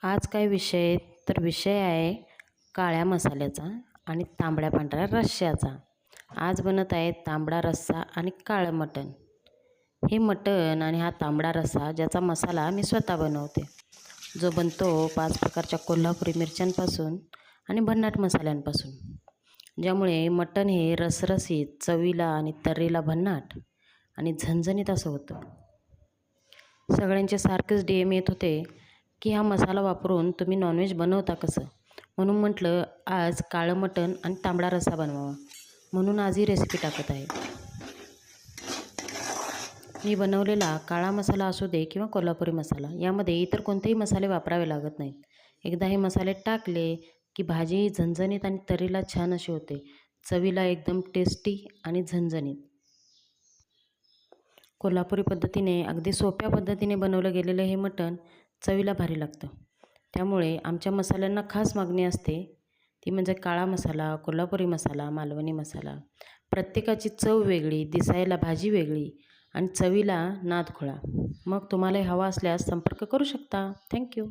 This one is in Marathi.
आज काय विषय तर विषय आहे काळ्या मसाल्याचा आणि तांबड्या पांढऱ्या रस्स्याचा। आज बनत आहे तांबडा रस्सा आणि काळं मटण। हे मटण आणि हा तांबडा रस्सा ज्याचा मसाला मी स्वतः बनवते, जो बनतो 5 प्रकारच्या कोल्हापुरी मिरच्यांपासून आणि भन्नाट मसाल्यांपासून, ज्यामुळे मटण हे रसरशीत, चवीला आणि तर्रीला भन्नाट आणि झणझणीत असं होतं। सगळ्यांचे सारखेच DM येत होते की हा मसाला वापरून तुम्ही नॉनव्हेज बनवता कसं, म्हणून म्हटलं आज काळं मटण आणि तांबडा रस्सा बनवावा, म्हणून आज ही रेसिपी टाकत आहे। मी बनवलेला काळा मसाला असू दे किंवा कोल्हापुरी मसाला, यामध्ये इतर कोणतेही मसाले वापरावे लागत नाहीत। एकदा हे मसाले टाकले की भाजी झणझणीत आणि तर्रीला छान अशी होते, चवीला एकदम टेस्टी आणि झणझणीत। कोल्हापुरी पद्धतीने अगदी सोप्या पद्धतीने बनवलं गेलेलं हे मटण चवीला भारी लागतं। त्यामुळे आमच्या मसाल्यांना खास मागणी असते, ती म्हणजे काळा मसाला, कोल्हापुरी मसाला, मालवणी मसाला। प्रत्येकाची चव वेगळी, दिसायला भाजी वेगळी आणि चवीला नाद खुळा। मग तुम्हाला हवा असल्यास संपर्क करू शकता। थँक्यू।